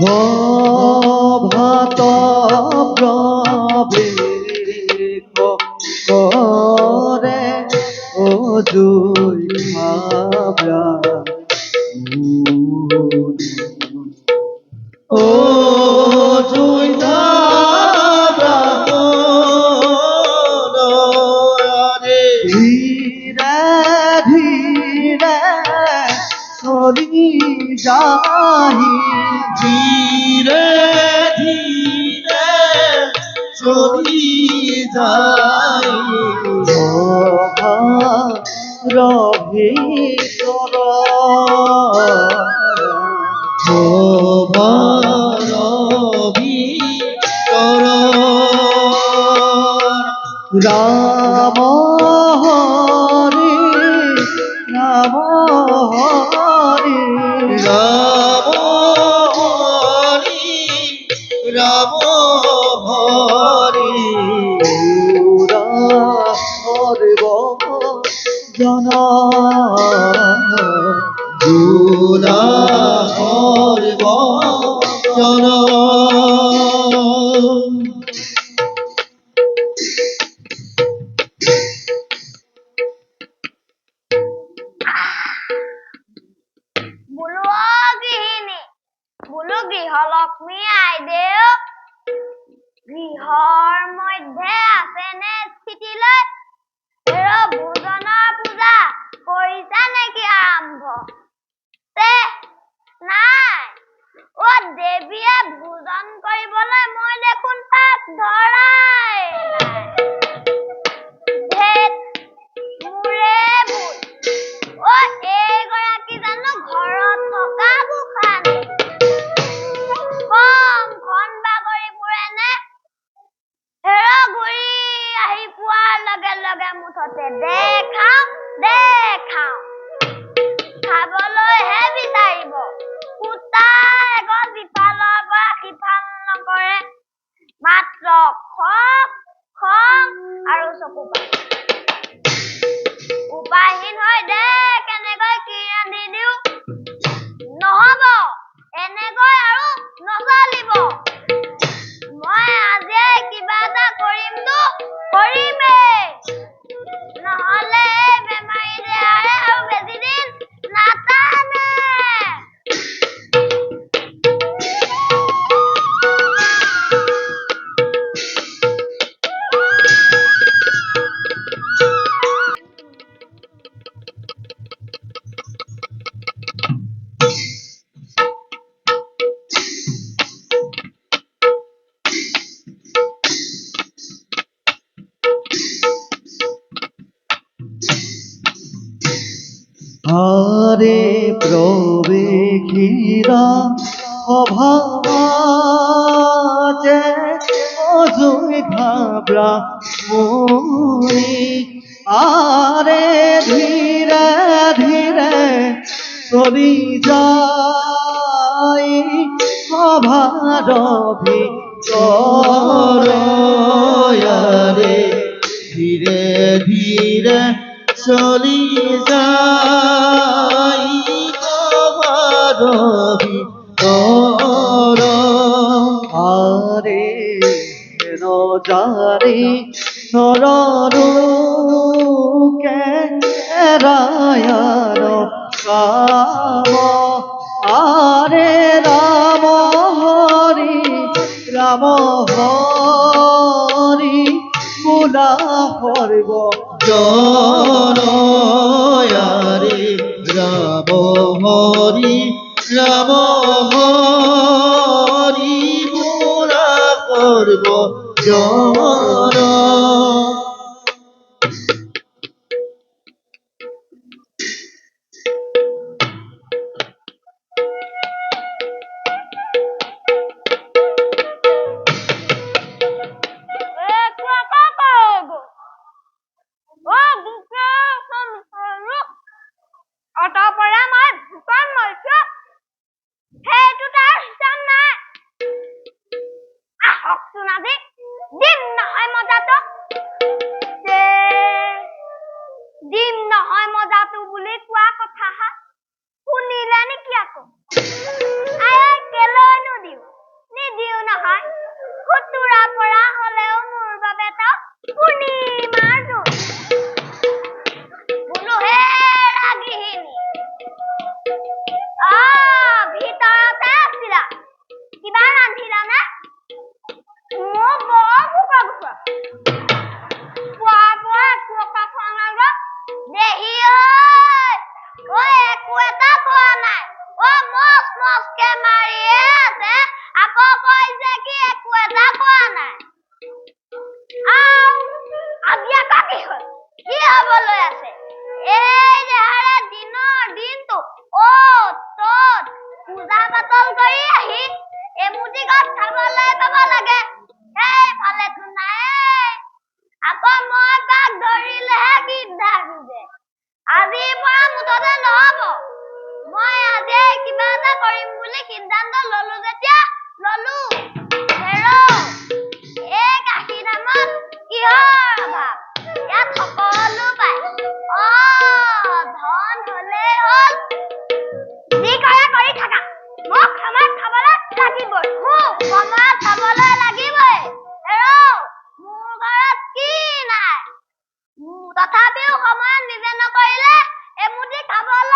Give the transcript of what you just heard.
ভভাত প্রবেশ করে ও জুই ভাবরা ও জুই ভাবরা ধীরে ধীরে চলি যাহি ধীরে ধীরে চলি যাই রবি কর রবি কর রাম হরি রাম হরি রাম হরি রাম হরি পুরা হরিব জন দুলা হরিব জন বোলো গৃহলক্ষ্মী আইদেউ গৃহৰ মধ্যে আছেনে স্থিতিলৈ ভোজনৰ পূজা কৰিছা নেকি আৰম্ভ নাই অ দেৱীয়ে ভোজন কৰিবলৈ মই দেখোন তাক ধৰাই এইগৰাকী জানো ঘৰত থকা গোসাঁনী কম খন বাগৰি ফুৰেনে ঘূৰি আহি পোৱাৰ লগে লগে মুঠতে দেখাও খাবলৈহে বিচাৰিব কুটা এগল সিফালৰ পৰা সিফাল নকৰে মাত্ৰ খং আৰু চকু পানী উপায়হীন হৈ কেনেকৈ কি ৰান্ধি দিওঁ নহব এনেকৈ আৰু নচলিব মই আজিয়ে কিবা এটা কৰিমেই নহলে বেমাৰী দেহাৰে আৰু বেছি দিন নাটানে হরে প্রবেশিরা অভাবাজে অজুই ঘাবরা মুনি আরে ধীরে ধীরে চলি যাই অভারভি রে ধীরে ধীরে চলি যাই রবি কর আরে নজারি নররূকে রায়ার কাম আরে রাম হরি মুলা হরিব জনয়ারে রাম হরি মোরা করব জন কেলৈ দিওঁ নিদিও নহয় খুতুৰা পৰা হলেও মোৰ বাবে তই পূৰ্ণিমাৰ জোন বোলো হে ৰাগিনী ভিতৰতে আছিলা কিবা ৰান্ধিলা নে মোৰ বৰ ভোক লাগিছে পুৱা একো এটা খোৱা নাই যে দেহি ঐ একো এটা খোৱা নাই মচ মচকে মাৰিয়ে আছে আকৌ কয় যে কি একো এটা খোৱা নাই আজি আকৌ কি হ'ল কি হবলৈ আছে এই দেহাৰে দিনটো তত পূজা পাতল কৰি আহি এমুঠি গছ খাবলৈ পাব লাগে সেইফালেতো নাই আকৌ মই তাক ধৰিলেহে বিদ্যা বুজে আজিৰ পৰা মুঠতে নহব মই আজি কিবা এটা কৰিম বুলি সিদ্ধান্ত ললো যেতিয়া ললো এই গাখীৰ দামত কিহৰ অভাৱ ইয়াত সকলো পায় ধন হলেই হ'ল যি কৰে কৰি থাকা মোক সময়ত খাবলৈ লাগিবই মোৰ ঘৰত কি নাই তথাপিও সময়ত নিজে নকৰিলে এমুঠি খাবলৈ